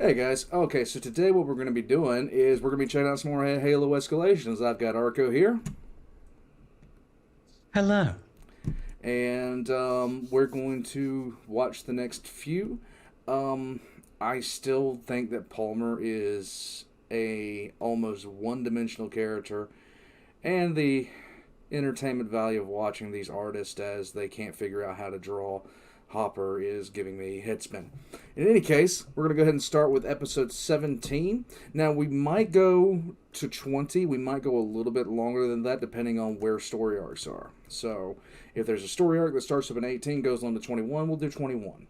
Hey guys, okay, so today what we're going to be doing is we're going to be checking out some more Halo Escalations. I've got Archo here, Hello. and we're going to watch the next few. Um, I still think that Palmer is a almost one-dimensional character, and the entertainment value of watching these artists as they can't figure out how to draw Hopper is giving me headspin. In any case, we're going to go ahead and start with episode 17. Now, we might go to 20. We might go a little bit longer than that, depending on where story arcs are. So, if there's a story arc that starts up in 18, goes on to 21, we'll do 21.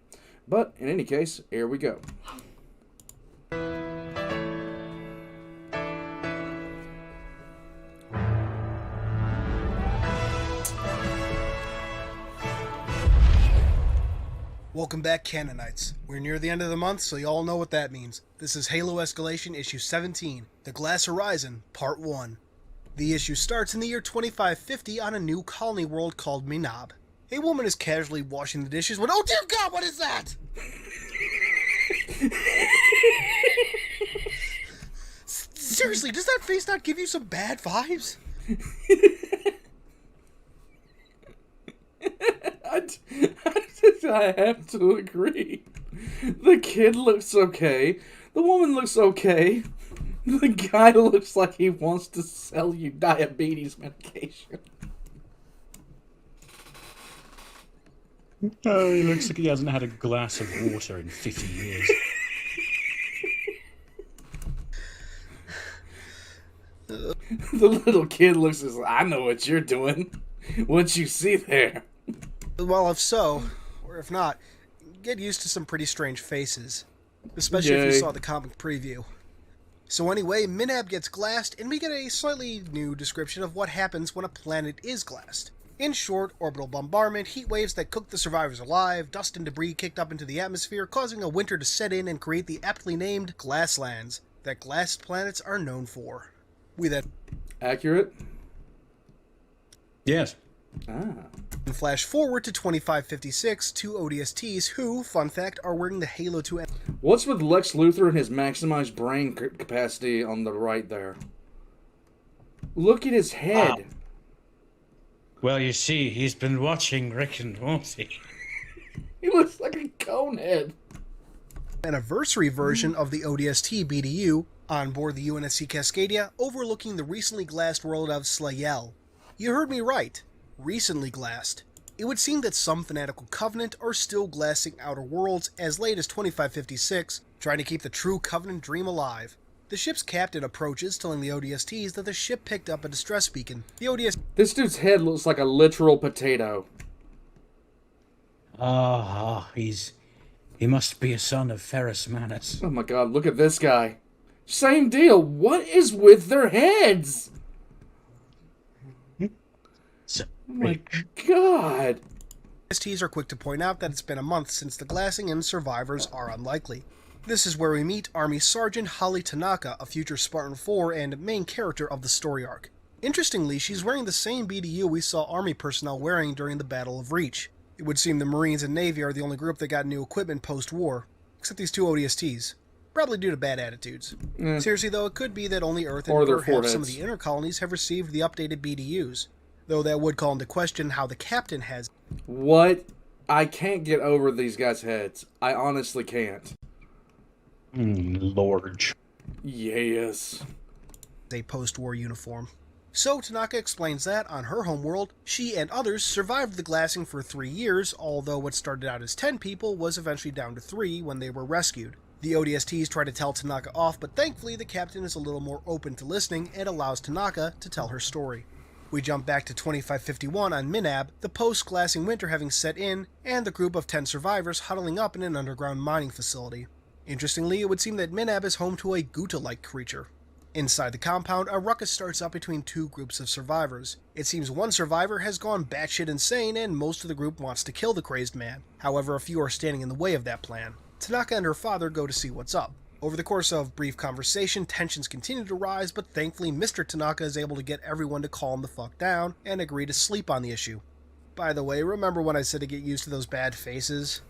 But, in any case, here we go. Welcome back, Canonites. We're near the end of the month, so you all know what that means. This is Halo Escalation Issue 17, The Glass Horizon, Part 1. The issue starts in the year 2550 on a new colony world called Minab. A woman is casually washing the dishes when, oh dear God, what is that? Seriously, does that face not give you some bad vibes? I have to agree. The kid looks okay. The woman looks okay. The guy looks like he wants to sell you diabetes medication. Oh, he looks like he hasn't had a glass of water in 50 years. The little kid looks as I know what you're doing. What you see there. Well, if so, or if not, get used to some pretty strange faces. Especially if you Yay. saw the comic preview. So anyway, Minab gets glassed, and we get a slightly new description of what happens when a planet is glassed. In short, orbital bombardment, heat waves that cook the survivors alive, dust and debris kicked up into the atmosphere, causing a winter to set in and create the aptly named Glasslands that glassed planets are known for. We then Accurate? Yes. Ah. flash forward to 2556, two ODSTs who, fun fact, are wearing the Halo 2 What's with Lex Luthor and his maximized brain capacity on the right there? Look at his head. Well, you see, he's been watching Rick and Morty. He looks like a conehead. anniversary version of the ODST BDU on board the UNSC Cascadia, overlooking the recently glassed world of Slayel. You heard me right. Recently glassed. It would seem that some fanatical Covenant are still glassing outer worlds as late as 2556, trying to keep the true Covenant dream alive. The ship's captain approaches, telling the ODSTs that the ship picked up a distress beacon. The ODST This dude's head looks like a literal potato. He must be a son of Ferrus Manus. Oh my god, look at this guy. Same deal. What is with their heads? So, Oh my god. ODSTs are quick to point out that it's been a month since the glassing and survivors are unlikely. This is where we meet Army Sergeant Holly Tanaka, a future Spartan 4 and main character of the story arc. Interestingly, she's wearing the same BDU we saw Army personnel wearing during the Battle of Reach. It would seem the Marines and Navy are the only group that got new equipment post-war, except these two ODSTs. Probably due to bad attitudes. Seriously though, it could be that only Earth and Or their perhaps some of foreheads. the inner colonies have received the updated BDUs. Though that would call into question how the captain has What? I can't get over these guys' heads. I honestly can't. Lord. Yes. a post-war uniform. So Tanaka explains that, on her homeworld, she and others survived the glassing for 3 years, although what started out as 10 people was eventually down to 3 when they were rescued. The ODSTs try to tell Tanaka off, but thankfully the captain is a little more open to listening and allows Tanaka to tell her story. We jump back to 2551 on Minab, the post-glassing winter having set in, and the group of 10 survivors huddling up in an underground mining facility. Interestingly, it would seem that Minab is home to a Guta-like creature. Inside the compound, a ruckus starts up between two groups of survivors. It seems one survivor has gone batshit insane and most of the group wants to kill the crazed man. However, a few are standing in the way of that plan. Tanaka and her father go to see what's up. Over the course of brief conversation, tensions continue to rise, but thankfully Mr. Tanaka is able to get everyone to calm the fuck down and agree to sleep on the issue. By the way, remember when I said to get used to those bad faces?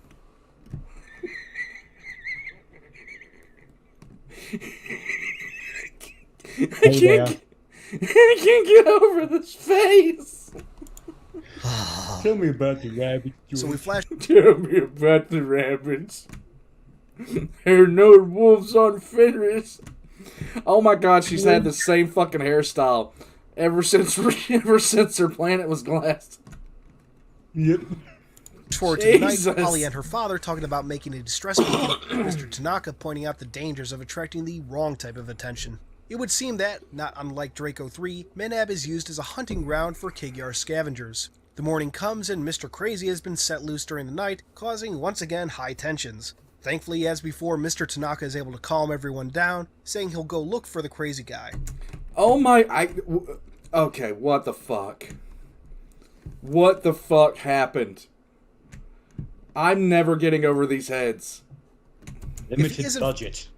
Hey there. I can't get over this face. Tell me about the rabbit. So we flash Tell me about the rabbits. There are no wolves on Fenris. Oh my god, she's had the same fucking hairstyle ever since her planet was glassed. Yep. forward to the night, Jesus. Holly and her father talking about making a distress beacon, Mr. Tanaka pointing out the dangers of attracting the wrong type of attention. It would seem that, not unlike Draco 3, Menab is used as a hunting ground for Kigyar scavengers. The morning comes and Mr. Crazy has been set loose during the night, causing once again high tensions. Thankfully, as before, Mr. Tanaka is able to calm everyone down, saying he'll go look for the crazy guy. Oh my... Okay, what the fuck? What the fuck happened? I'm never getting over these heads. Limited budget.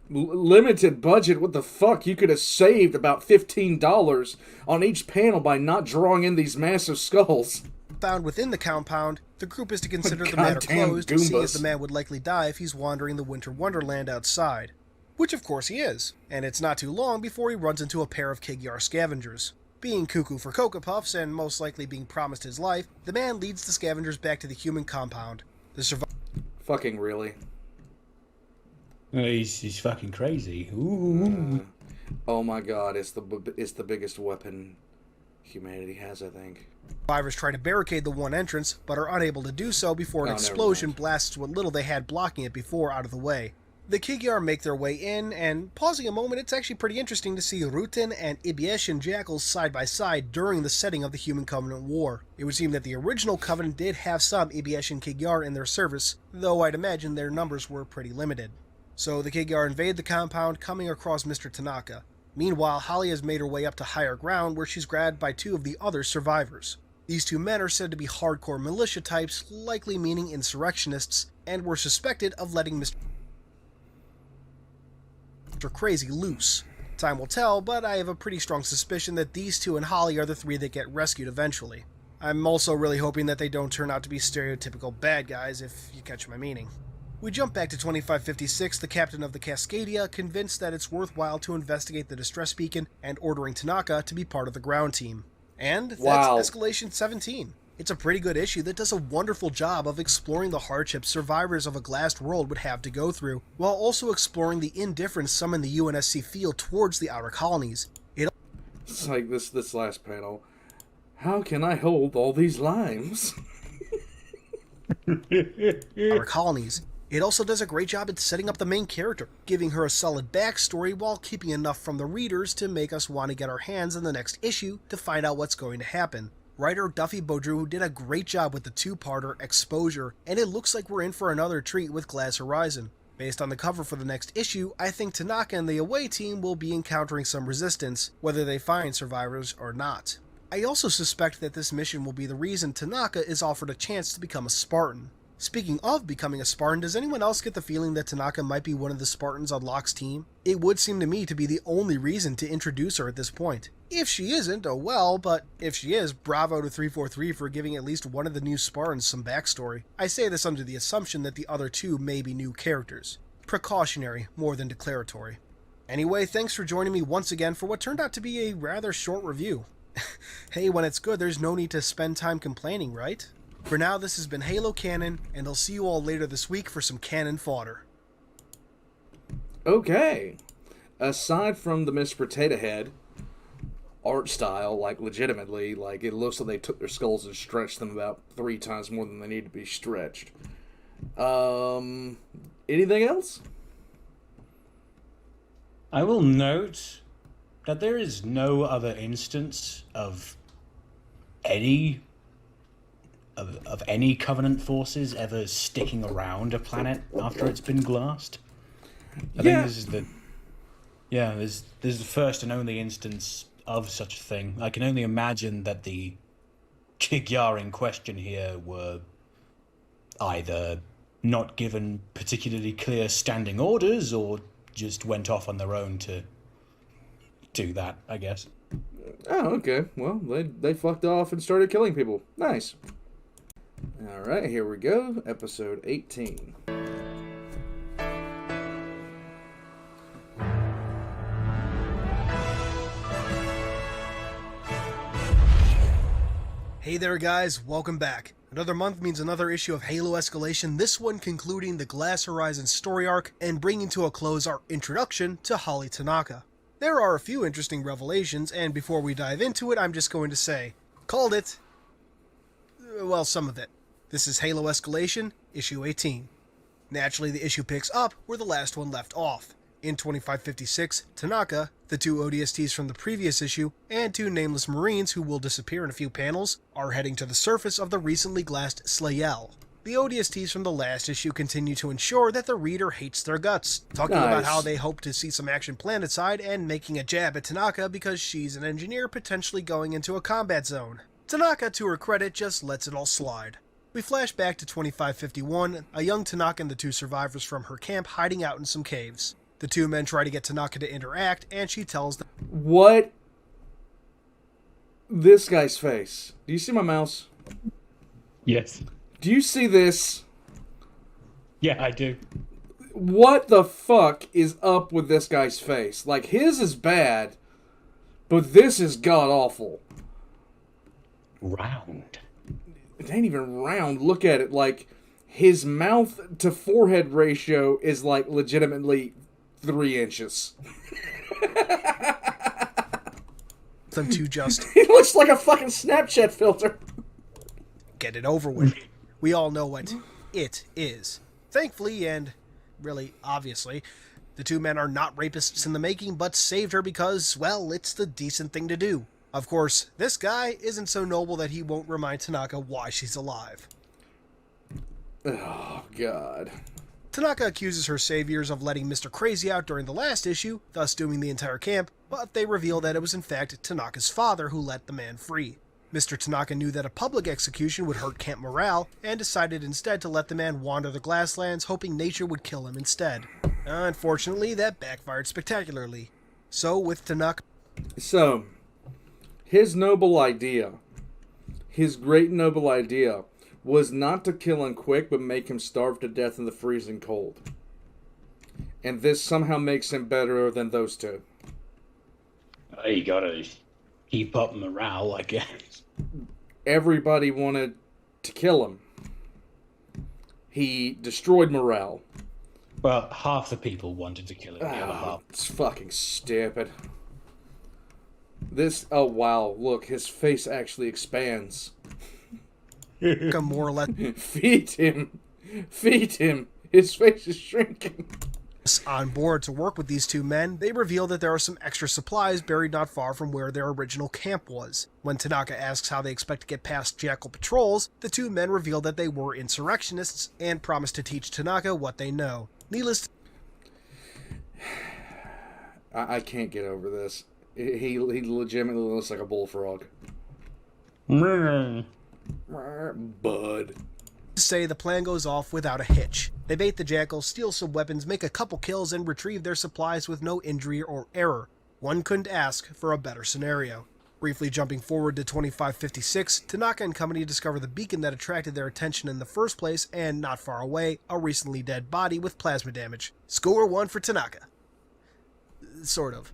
Limited budget? What the fuck? You could have saved about $15 on each panel by not drawing in these massive skulls. Found within the compound, the group is to consider the Goddamn matter closed, Goombas. seeing as the man would likely die if he's wandering the winter wonderland outside. Which of course he is, and it's not too long before he runs into a pair of Kigyar scavengers. Being cuckoo for Cocoa Puffs, and most likely being promised his life, the man leads the scavengers back to the human compound. The survivors Fucking really? He's fucking crazy. Ooh. Oh my god, it's the biggest weapon humanity has, I think. try to barricade the one entrance, but are unable to do so before an Oh, never explosion mind. blasts what little they had blocking it before out of the way. The Kigyar make their way in, and pausing a moment, it's actually pretty interesting to see Rutin and Ibieshan jackals side by side during the setting of the Human Covenant War. It would seem that the original Covenant did have some Ibieshan Kigyar in their service, though I'd imagine their numbers were pretty limited. So the Kigyar invade the compound, coming across Mr. Tanaka. Meanwhile, Holly has made her way up to higher ground, where she's grabbed by two of the other survivors. These two men are said to be hardcore militia types, likely meaning insurrectionists, and were suspected of letting Mr. Crazy loose. Time will tell, but I have a pretty strong suspicion that these two and Holly are the three that get rescued eventually. I'm also really hoping that they don't turn out to be stereotypical bad guys, if you catch my meaning. We jump back to 2556, the captain of the Cascadia, convinced that it's worthwhile to investigate the distress beacon and ordering Tanaka to be part of the ground team. And that's Wow. Escalation 17. It's a pretty good issue that does a wonderful job of exploring the hardships survivors of a glassed world would have to go through, while also exploring the indifference some in the UNSC feel towards the outer colonies. It's like this last panel. How can I hold all these limes? Outer colonies. It also does a great job at setting up the main character, giving her a solid backstory while keeping enough from the readers to make us want to get our hands on the next issue to find out what's going to happen. Writer Duffy Baudru did a great job with the two-parter Exposure, and it looks like we're in for another treat with Glass Horizon. Based on the cover for the next issue, I think Tanaka and the away team will be encountering some resistance, whether they find survivors or not. I also suspect that this mission will be the reason Tanaka is offered a chance to become a Spartan. Speaking of becoming a Spartan, does anyone else get the feeling that Tanaka might be one of the Spartans on Locke's team? It would seem to me to be the only reason to introduce her at this point. If she isn't, oh well, but if she is, bravo to 343 for giving at least one of the new Spartans some backstory. I say this under the assumption that the other two may be new characters. Precautionary, more than declaratory. Anyway, thanks for joining me once again for what turned out to be a rather short review. Hey, when it's good, there's no need to spend time complaining, right? For now, this has been Halo Canon, and I'll see you all later this week for some Canon fodder. Okay. Aside from the Miss Potato Head art style, like legitimately, like it looks like they took their skulls and stretched them about 3 times more than they need to be stretched. Anything else? I will note that there is no other instance of any Covenant forces ever sticking around a planet after it's been glassed. I think this is this is the first and only instance of such a thing. I can only imagine that the Kigyar in question here were either not given particularly clear standing orders or just went off on their own to do that, I guess. Oh, okay. Well, they fucked off and started killing people. Nice. Alright, here we go. Episode 18. Hey there guys, welcome back. Another month means another issue of Halo Escalation, this one concluding the Glass Horizon story arc and bringing to a close our introduction to Holly Tanaka. There are a few interesting revelations, and before we dive into it, I'm just going to say, called it. Well, some of it. This is Halo Escalation, issue 18. Naturally, the issue picks up where the last one left off. In 2556, Tanaka, the two ODSTs from the previous issue, and two nameless Marines who will disappear in a few panels, are heading to the surface of the recently glassed Slayel. The ODSTs from the last issue continue to ensure that the reader hates their guts, talking about how they hope to see some action planetside and making a jab at Tanaka because she's an engineer potentially going into a combat zone. Tanaka, to her credit, just lets it all slide. We flash back to 2551, a young Tanaka and the two survivors from her camp hiding out in some caves. The two men try to get Tanaka to interact, and she tells them... What? This guy's face. Do you see my mouse? Yes. Do you see this? Yeah, I do. What the fuck is up with this guy's face? Like, his is bad, but this is god-awful. Round. It ain't even round. Look at it. Like, his mouth to forehead ratio is, like, legitimately 3 inches. them to just... He looks like a fucking Snapchat filter. Get it over with. We all know what it is. Thankfully, and really obviously, the two men are not rapists in the making, but saved her because, well, it's the decent thing to do. Of course, this guy isn't so noble that he won't remind Tanaka why she's alive. Oh, God. Tanaka accuses her saviors of letting Mr. Crazy out during the last issue, thus dooming the entire camp, but they reveal that it was in fact Tanaka's father who let the man free. Mr. Tanaka knew that a public execution would hurt camp morale, and decided instead to let the man wander the Glasslands, hoping nature would kill him instead. Unfortunately, that backfired spectacularly. So, with Tanaka... So, his noble idea, his great noble idea, was not to kill him quick, but make him starve to death in the freezing cold. And this somehow makes him better than those two. You gotta keep up morale, I guess. Everybody wanted to kill him. He destroyed morale. Well, half the people wanted to kill him, the other half. It's fucking stupid. This, oh wow, look, his face actually expands. more or less Feed him. Feed him. His face is shrinking. on board to work with these two men, they reveal that there are some extra supplies buried not far from where their original camp was. When Tanaka asks how they expect to get past Jackal patrols, the two men reveal that they were insurrectionists and promise to teach Tanaka what they know. Needless to... I can't get over this. He legitimately looks like a bullfrog. Bud. say, the plan goes off without a hitch. They bait the Jackal, steal some weapons, make a couple kills, and retrieve their supplies with no injury or error. One couldn't ask for a better scenario. Briefly jumping forward to 2556, Tanaka and company discover the beacon that attracted their attention in the first place, and not far away, a recently dead body with plasma damage. Score 1 for Tanaka. Sort of.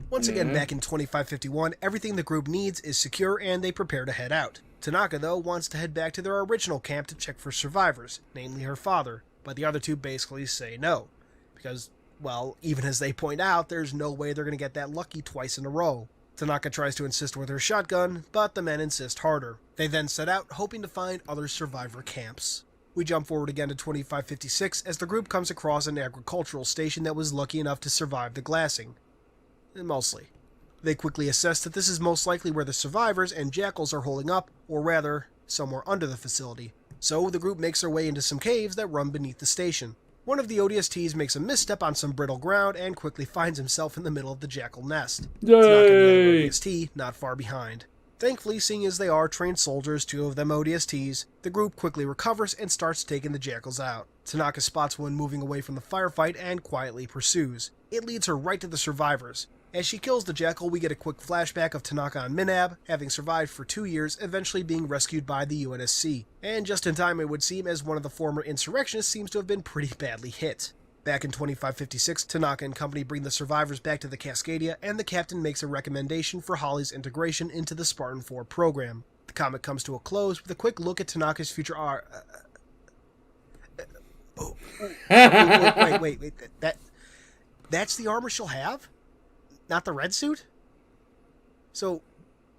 Once again, back in 2551, everything the group needs is secure and they prepare to head out. Tanaka, though, wants to head back to their original camp to check for survivors, namely her father, but the other two basically say no. Because, well, even as they point out, there's no way they're going to get that lucky twice in a row. Tanaka tries to insist with her shotgun, but the men insist harder. They then set out, hoping to find other survivor camps. We jump forward again to 2556 as the group comes across an agricultural station that was lucky enough to survive the glassing. Mostly. They quickly assess that this is most likely where the survivors and jackals are holding up, or rather, somewhere under the facility. So the group makes their way into some caves that run beneath the station. One of the ODSTs makes a misstep on some brittle ground and quickly finds himself in the middle of the jackal nest. Yay! ODST not far behind. Thankfully, seeing as they are trained soldiers, two of them ODSTs, the group quickly recovers and starts taking the jackals out. Tanaka spots one moving away from the firefight and quietly pursues. It leads her right to the survivors. As she kills the jackal, we get a quick flashback of Tanaka on Minab, having survived for 2 years, eventually being rescued by the UNSC. And just in time, it would seem, as one of the former insurrectionists seems to have been pretty badly hit. Back in 2556, Tanaka and company bring the survivors back to the Cascadia, and the captain makes a recommendation for Holly's integration into the Spartan 4 program. The comic comes to a close with a quick look at Tanaka's future art. Wait. That's the armor she'll have? Not the red suit? So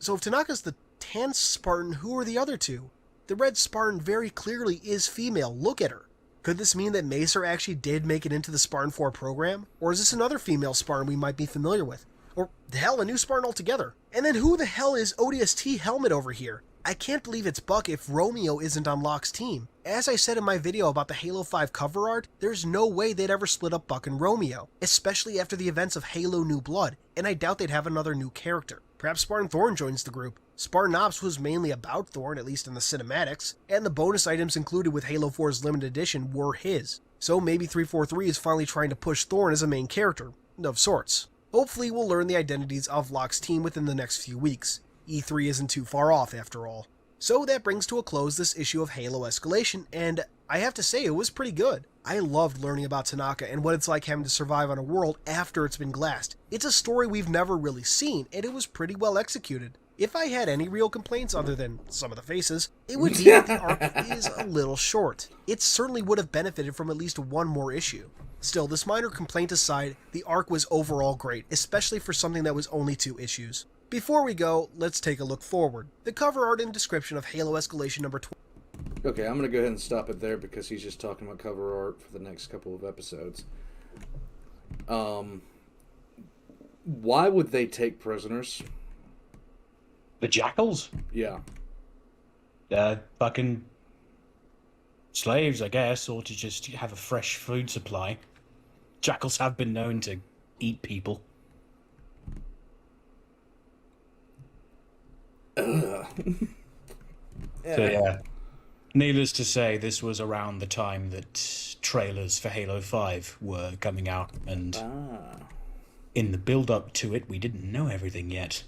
if Tanaka's the tan Spartan, who are the other two? The red Spartan very clearly is female. Look at her. Could this mean that Macer actually did make it into the Spartan 4 program? Or is this another female Spartan we might be familiar with? Or, hell, a new Spartan altogether? And then who the hell is ODST Helmet over here? I can't believe it's Buck if Romeo isn't on Locke's team. As I said in my video about the Halo 5 cover art, there's no way they'd ever split up Buck and Romeo, especially after the events of Halo New Blood, and I doubt they'd have another new character. Perhaps Spartan Thorn joins the group. Spartan Ops was mainly about Thorn, at least in the cinematics, and the bonus items included with Halo 4's limited edition were his. So maybe 343 is finally trying to push Thorn as a main character, of sorts. Hopefully we'll learn the identities of Locke's team within the next few weeks. E3 isn't too far off after all. So that brings to a close this issue of Halo Escalation, and I have to say it was pretty good. I loved learning about Tanaka and what it's like having to survive on a world after it's been glassed. It's a story we've never really seen, and it was pretty well executed. If I had any real complaints other than some of the faces, it would be that the arc is a little short. It certainly would have benefited from at least one more issue. Still, this minor complaint aside, the arc was overall great, especially for something that was only 2 issues. Before we go, let's take a look forward. The cover art and description of Halo Escalation number 12. Okay, I'm going to go ahead and stop it there because he's just talking about cover art for the next couple of episodes. Why would they take prisoners? The Jackals? Yeah. Fucking slaves, I guess, or to just have a fresh food supply. Jackals have been known to eat people. Ugh. So yeah, needless to say, this was around the time that trailers for Halo 5 were coming out, and in the build-up to it, we didn't know everything yet.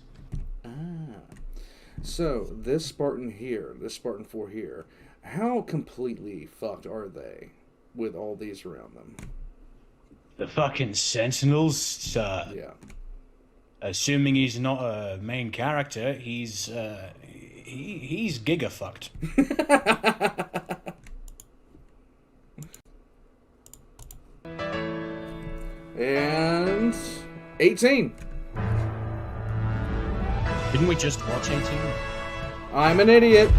So, this Spartan here, this Spartan 4 here, how completely fucked are they with all these around them? The fucking Sentinels, Yeah. assuming he's not a main character, he's giga fucked. And 18. Didn't we just watch 18? I'm an idiot.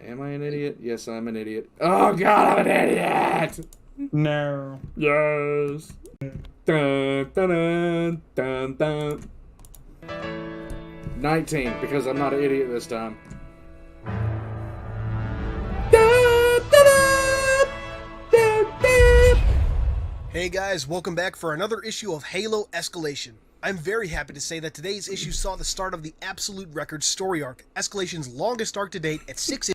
Am I an idiot? Yes, I'm an idiot. Oh god, I'm an idiot! No. Yes. Dun, dun, dun, dun, dun. 19, because I'm not an idiot this time. Hey guys, welcome back for another issue of Halo Escalation. I'm very happy to say that today's issue saw the start of the Absolute Record story arc, Escalation's longest arc to date at 6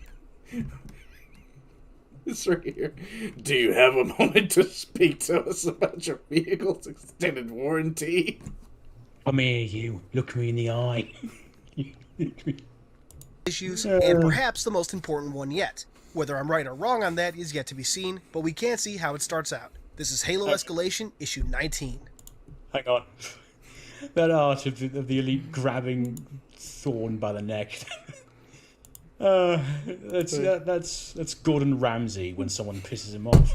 It's right here. Do you have a moment to speak to us about your vehicle's extended warranty? Come here, you. Look me in the eye. issues, and perhaps the most important one yet. Whether I'm right or wrong on that is yet to be seen, but we can see how it starts out. This is Halo Escalation, issue 19. Hang on. That art of the elite grabbing Thorn by the neck. That's Gordon Ramsay when someone pisses him off.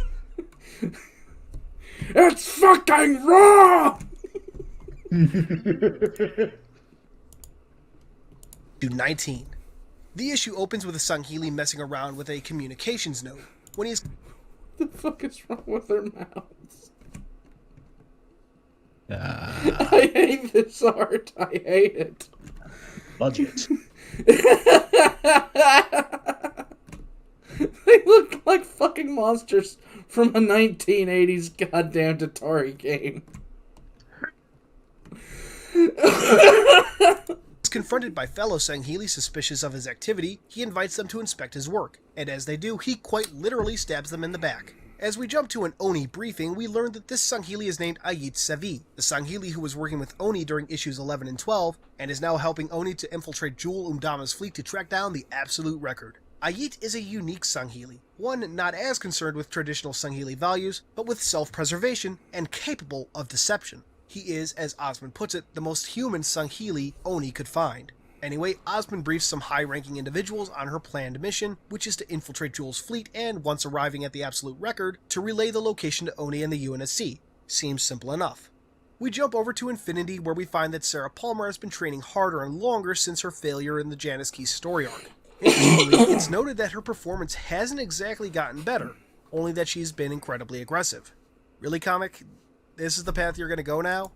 It's fucking raw! Issue 19. The issue opens with a Sangheili messing around with a communications node. When he's What the fuck is wrong with their mouths? I hate this art. I hate it. Budget. They look like fucking monsters from a 1980s goddamn Atari game. confronted by fellow Sangheili suspicious of his activity, he invites them to inspect his work, and as they do, he quite literally stabs them in the back. As we jump to an Oni briefing, we learn that this Sangheili is named Ayit Sevi, the Sangheili who was working with Oni during issues 11 and 12, and is now helping Oni to infiltrate Jewel Umdama's fleet to track down the Absolute Record. Ayit is a unique Sangheili, one not as concerned with traditional Sangheili values, but with self-preservation and capable of deception. He is, as Osmond puts it, the most human Sangheili Oni could find. Anyway, Osmond briefs some high-ranking individuals on her planned mission, which is to infiltrate Jules' fleet and, once arriving at the Absolute Record, to relay the location to Oni and the UNSC. Seems simple enough. We jump over to Infinity, where we find that Sarah Palmer has been training harder and longer since her failure in the Janice Key story arc. Interestingly, it's noted that her performance hasn't exactly gotten better, only that she's been incredibly aggressive. Really, comic? This is the path you're going to go now?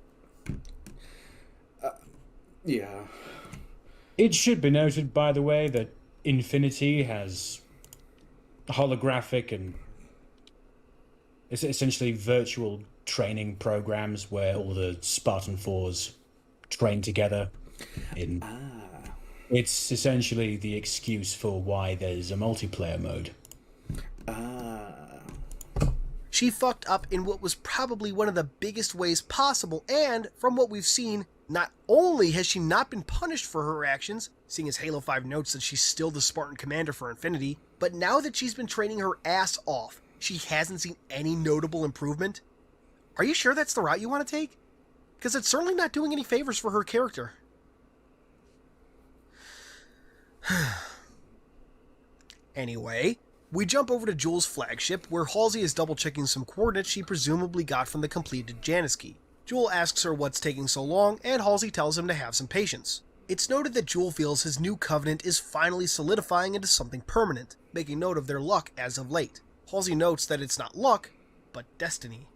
Yeah. It should be noted, by the way, that Infinity has holographic and essentially virtual training programs where all the Spartan 4s train together. It's essentially the excuse for why there's a multiplayer mode. She fucked up in what was probably one of the biggest ways possible, and from what we've seen, not only has she not been punished for her actions, seeing as Halo 5 notes that she's still the Spartan commander for Infinity, but now that she's been training her ass off, she hasn't seen any notable improvement. Are you sure that's the route you want to take? Because it's certainly not doing any favors for her character. Anyway, we jump over to Jules' flagship, where Halsey is double-checking some coordinates she presumably got from the completed Janice Key. Jewel asks her what's taking so long, and Halsey tells him to have some patience. It's noted that Jewel feels his new covenant is finally solidifying into something permanent, making note of their luck as of late. Halsey notes that it's not luck, but destiny.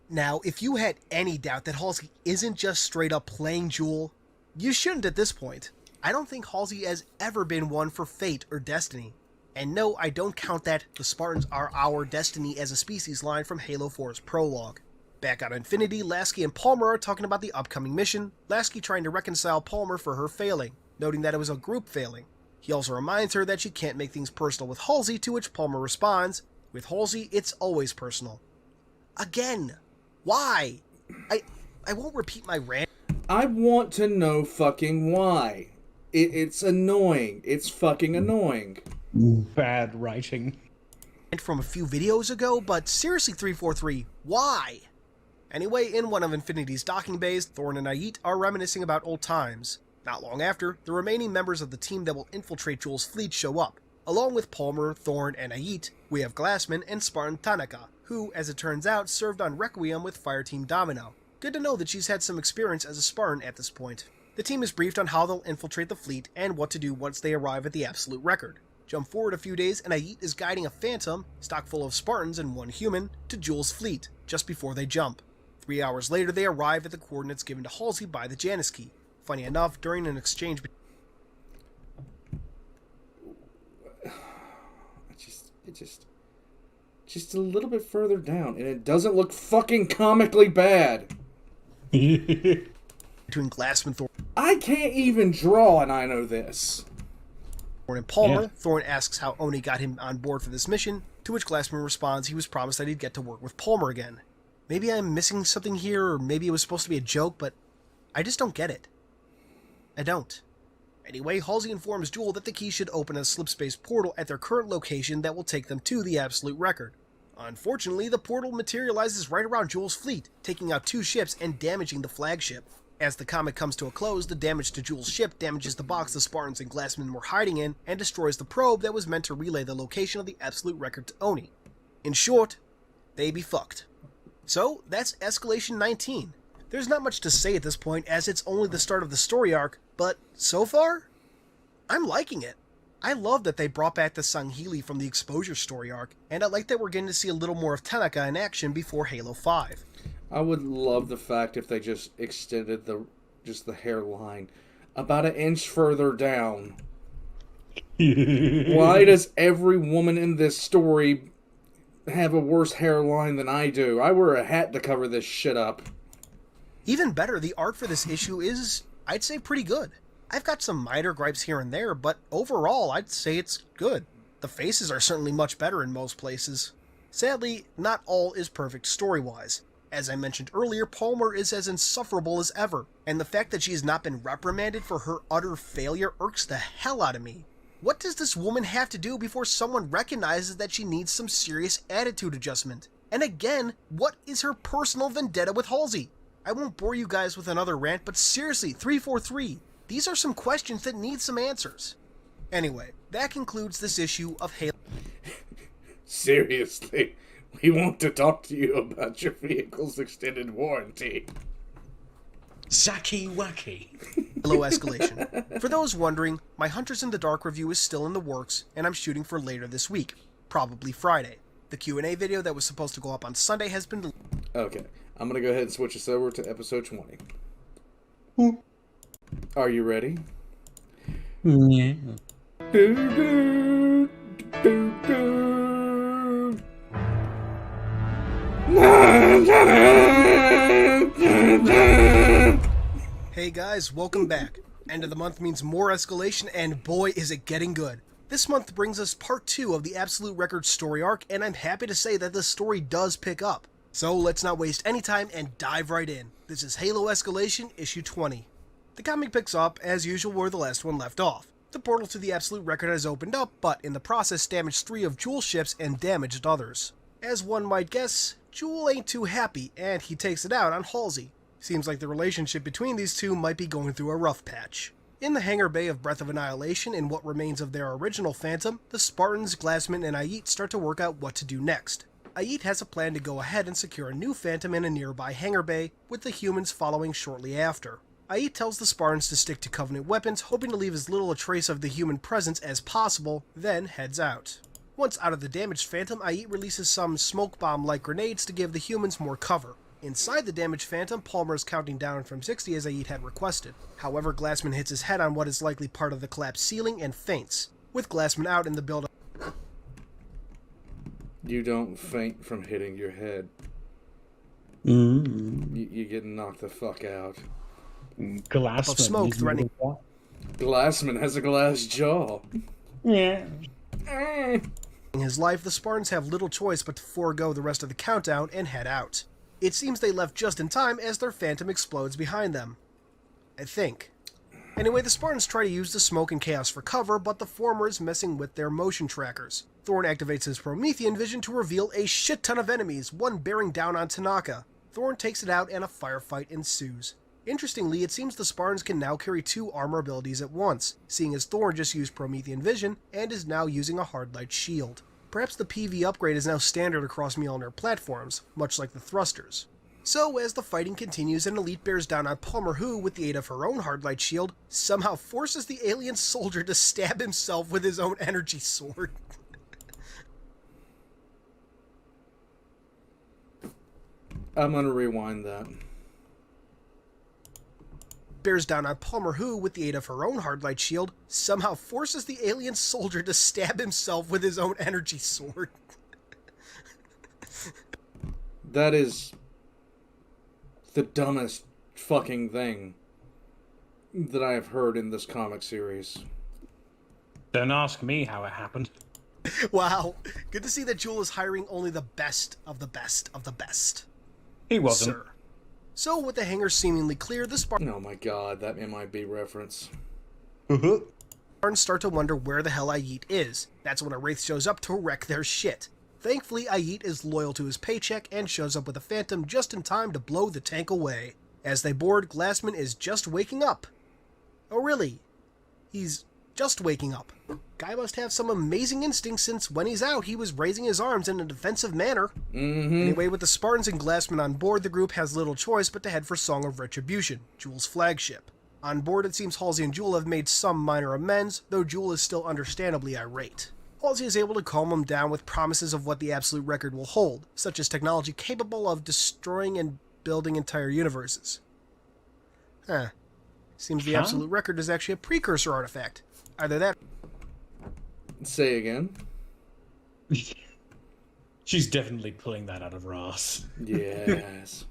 Now, if you had any doubt that Halsey isn't just straight up playing Jewel, you shouldn't at this point. I don't think Halsey has ever been one for fate or destiny. And no, I don't count that "the Spartans are our destiny as a species" line from Halo 4's prologue. Back on Infinity, Lasky and Palmer are talking about the upcoming mission, Lasky trying to reconcile Palmer for her failing, noting that it was a group failing. He also reminds her that she can't make things personal with Halsey, to which Palmer responds, "With Halsey, it's always personal." Again, why? I won't repeat my rant. I want to know fucking why. It's annoying. It's fucking annoying. Bad writing. From a few videos ago, but seriously, 343, why? Anyway, in one of Infinity's docking bays, Thorn and Ayit are reminiscing about old times. Not long after, the remaining members of the team that will infiltrate Jules' fleet show up. Along with Palmer, Thorn, and Ayit, we have Glassman and Spartan Tanaka, who, as it turns out, served on Requiem with Fireteam Domino. Good to know that she's had some experience as a Spartan at this point. The team is briefed on how they'll infiltrate the fleet and what to do once they arrive at the Absolute Record. Jump forward a few days and Ayit is guiding a Phantom, stock full of Spartans and one human, to Jules' fleet, just before they jump. 3 hours later, they arrive at the coordinates given to Halsey by the Janice Key. Funny enough, during an exchange... Just a little bit further down, and it doesn't look fucking comically bad. between Glassman, Thorn... I can't even draw, and I know this. and Palmer, Yeah. Thorn asks how Oni got him on board for this mission, to which Glassman responds he was promised that he'd get to work with Palmer again. Maybe I'm missing something here, or maybe it was supposed to be a joke, but I just don't get it. I don't. Anyway, Halsey informs Jewel that the key should open a slipspace portal at their current location that will take them to the Absolute Record. Unfortunately, the portal materializes right around Jewel's fleet, taking out 2 ships and damaging the flagship. As the comic comes to a close, the damage to Jewel's ship damages the box the Spartans and Glassman were hiding in, and destroys the probe that was meant to relay the location of the Absolute Record to Oni. In short, they be fucked. So, that's Escalation 19. There's not much to say at this point, as it's only the start of the story arc, but so far, I'm liking it. I love that they brought back the Sangheili from the Exposure story arc, and I like that we're getting to see a little more of Tanaka in action before Halo 5. I would love the fact if they just extended the hairline about an inch further down. Why does every woman in this story have a worse hairline than I do? I wear a hat to cover this shit up. Even better, the art for this issue is, I'd say, pretty good. I've got some minor gripes here and there, but overall, I'd say it's good. The faces are certainly much better in most places. Sadly, not all is perfect story-wise. As I mentioned earlier, Palmer is as insufferable as ever, and the fact that she has not been reprimanded for her utter failure irks the hell out of me. What does this woman have to do before someone recognizes that she needs some serious attitude adjustment? And again, what is her personal vendetta with Halsey? I won't bore you guys with another rant, but seriously, 343, These are some questions that need some answers. Anyway, that concludes this issue of Halo. Seriously, we want to talk to you about your vehicle's extended warranty. Zacky wacky. Escalation. For those wondering, my Hunters in the Dark review is still in the works, and I'm shooting for later this week, probably Friday. The Q&A video that was supposed to go up on Sunday has been... Okay, I'm going to go ahead and switch us over to episode 20. Are you ready? Yeah. Hey guys, welcome back. End of the month means more escalation, and boy is it getting good. This month brings us part 2 of the Absolute Record story arc, and I'm happy to say that the story does pick up. So let's not waste any time and dive right in. This is Halo Escalation, issue 20. The comic picks up, as usual, where the last one left off. The portal to the Absolute Record has opened up, but in the process damaged 3 of Jewel's ships and damaged others. As one might guess, Jewel ain't too happy, and he takes it out on Halsey. Seems like the relationship between these two might be going through a rough patch. In the hangar bay of Breath of Annihilation, in what remains of their original Phantom, the Spartans, Glassman, and Ayit start to work out what to do next. Ayit has a plan to go ahead and secure a new Phantom in a nearby hangar bay, with the humans following shortly after. Ayit tells the Spartans to stick to Covenant weapons, hoping to leave as little a trace of the human presence as possible, then heads out. Once out of the damaged Phantom, Ayit releases some smoke bomb-like grenades to give the humans more cover. Inside the damaged Phantom, Palmer is counting down from 60 as Ayit had requested. However, Glassman hits his head on what is likely part of the collapsed ceiling and faints. With Glassman out in the build-up... You don't faint from hitting your head. You get knocked the fuck out. Glassman. Of smoke threatening... Glassman has a glass jaw. Yeah. In his life, the Spartans have little choice but to forego the rest of the countdown and head out. It seems they left just in time as their Phantom explodes behind them. I think. Anyway, the Spartans try to use the smoke and chaos for cover, but the former is messing with their motion trackers. Thorn activates his Promethean vision to reveal a shit ton of enemies, one bearing down on Tanaka. Thorn takes it out and a firefight ensues. Interestingly, it seems the Spartans can now carry 2 armor abilities at once, seeing as Thorn just used Promethean vision and is now using a hard light shield. Perhaps the PV upgrade is now standard across Mjolnir platforms, much like the thrusters. So, as the fighting continues and Elite bears down on Palmer who, with the aid of her own hard light shield, somehow forces the alien soldier to stab himself with his own energy sword. I'm gonna rewind that. Bears down on Palmer who, with the aid of her own hard light shield, somehow forces the alien soldier to stab himself with his own energy sword. That is the dumbest fucking thing that I have heard in this comic series. Don't ask me how it happened. Wow, good to see that Jewel is hiring only the best of the best of the best. He wasn't. Sir. So, with the hangar seemingly clear, the Spartans Oh my god, that MIB reference. start to wonder where the hell Ayit is. That's when a Wraith shows up to wreck their shit. Thankfully, Ayit is loyal to his paycheck and shows up with a Phantom just in time to blow the tank away. As they board, Glassman is just waking up. Oh really? He's just waking up. Guy must have some amazing instincts since when he's out, he was raising his arms in a defensive manner. Anyway, with the Spartans and Glassman on board, the group has little choice but to head for Song of Retribution, Jewel's flagship. On board, it seems Halsey and Jewel have made some minor amends, though Jewel is still understandably irate. Halsey is able to calm him down with promises of what the Absolute Record will hold, such as technology capable of destroying and building entire universes. Seems the Absolute Record is actually a precursor artifact. Either that... Say again? She's definitely pulling that out of her ass. Yes.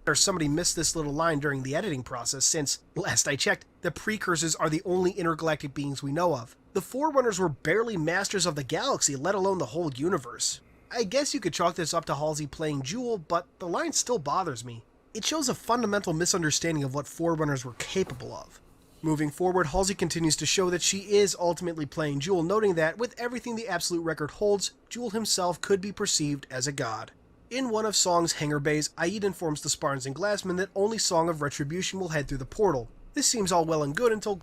or somebody missed this little line during the editing process, since, last I checked, the precursors are the only intergalactic beings we know of. The Forerunners were barely masters of the galaxy, let alone the whole universe. I guess you could chalk this up to Halsey playing Jewel, but the line still bothers me. It shows a fundamental misunderstanding of what Forerunners were capable of. Moving forward, Halsey continues to show that she is ultimately playing Jewel, noting that, with everything the Absolute Record holds, Jewel himself could be perceived as a god. In one of Song's hangar bays, Aid informs the Spartans and Glassman that only Song of Retribution will head through the portal. This seems all well and good until...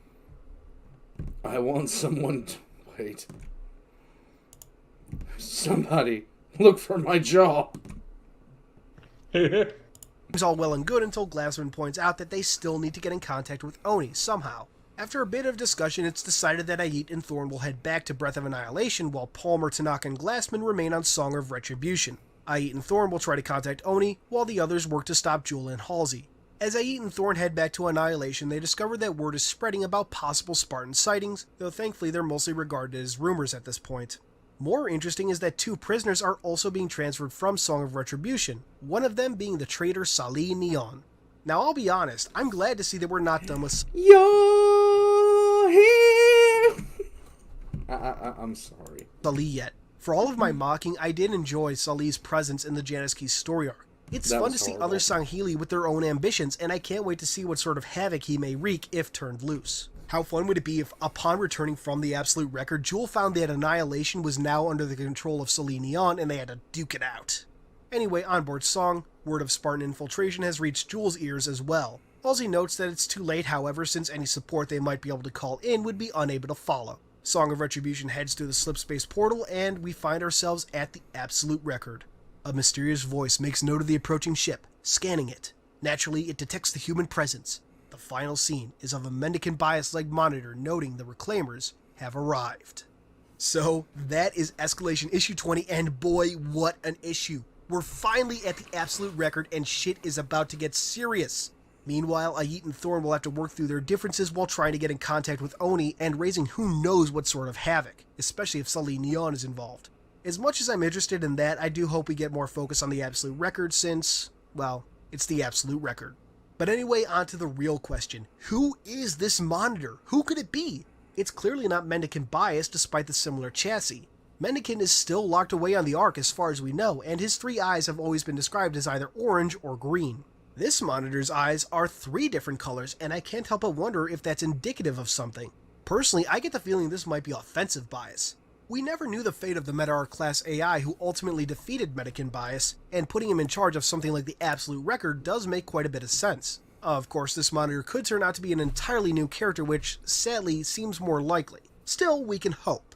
I want someone to... Wait. Somebody, look for my jaw. Seems all well and good until Glassman points out that they still need to get in contact with Oni somehow. After a bit of discussion, it's decided that Ait and Thorn will head back to Breath of Annihilation while Palmer, Tanaka, and Glassman remain on Song of Retribution. Ait and Thorn will try to contact Oni, while the others work to stop Jewel and Halsey. As Ait and Thorn head back to Annihilation, they discover that word is spreading about possible Spartan sightings, though thankfully they're mostly regarded as rumors at this point. More interesting is that 2 prisoners are also being transferred from Song of Retribution, one of them being the traitor Salih Neon. Now I'll be honest, I'm glad to see that we're not done with You're here. I'm sorry. Salih yet. For all of my mocking, I did enjoy Salih's presence in the Janice Key story arc. It's fun to see other Sangheili with their own ambitions, and I can't wait to see what sort of havoc he may wreak if turned loose. How fun would it be if, upon returning from the Absolute Record, Jewel found that Annihilation was now under the control of Salih Neon and they had to duke it out? Anyway, on board Song, word of Spartan infiltration has reached Jewel's ears as well. Halsey notes that it's too late, however, since any support they might be able to call in would be unable to follow. Song of Retribution heads through the slipspace portal, and we find ourselves at the Absolute Record. A mysterious voice makes note of the approaching ship, scanning it. Naturally, it detects the human presence. The final scene is of a mendicant bias-like monitor noting the Reclaimers have arrived. So, that is Escalation issue 20, and boy, what an issue. We're finally at the Absolute Record, and shit is about to get serious. Meanwhile, Ait and Thorn will have to work through their differences while trying to get in contact with Oni and raising who knows what sort of havoc, especially if Salih Neon is involved. As much as I'm interested in that, I do hope we get more focus on the Absolute Record since, well, it's the Absolute Record. But anyway, on to the real question. Who is this monitor? Who could it be? It's clearly not Mendicant Bias despite the similar chassis. Mendicant is still locked away on the Ark as far as we know, and his 3 eyes have always been described as either orange or green. This monitor's eyes are 3 different colors, and I can't help but wonder if that's indicative of something. Personally, I get the feeling this might be offensive bias. We never knew the fate of the Meta-Arc class AI who ultimately defeated Mendicant Bias, and putting him in charge of something like the Absolute Record does make quite a bit of sense. Of course, this monitor could turn out to be an entirely new character, which, sadly, seems more likely. Still, we can hope.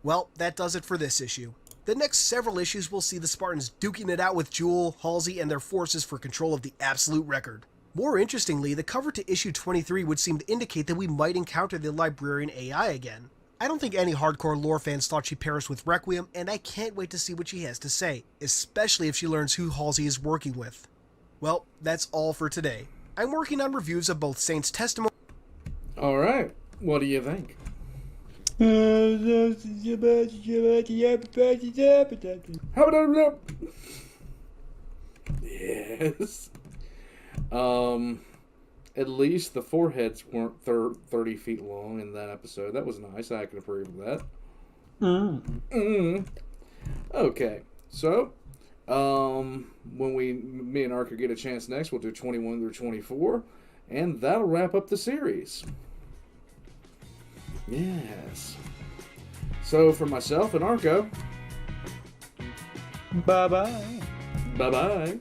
Well, that does it for this issue. The next several issues will see the Spartans duking it out with Jewel, Halsey, and their forces for control of the Absolute Record. More interestingly, the cover to issue 23 would seem to indicate that we might encounter the Librarian AI again. I don't think any hardcore lore fans thought she perished with Requiem, and I can't wait to see what she has to say, especially if she learns who Halsey is working with. Well, that's all for today. I'm working on reviews of both Saint's Testimony... Alright, what do you think? Yes. At least the foreheads weren't 30 feet long in that episode. That was nice. I can approve of that. Okay. So, when me and Archo get a chance next, we'll do 21 through 24. And that'll wrap up the series. Yes. So, for myself and Archo. Bye-bye. Bye-bye.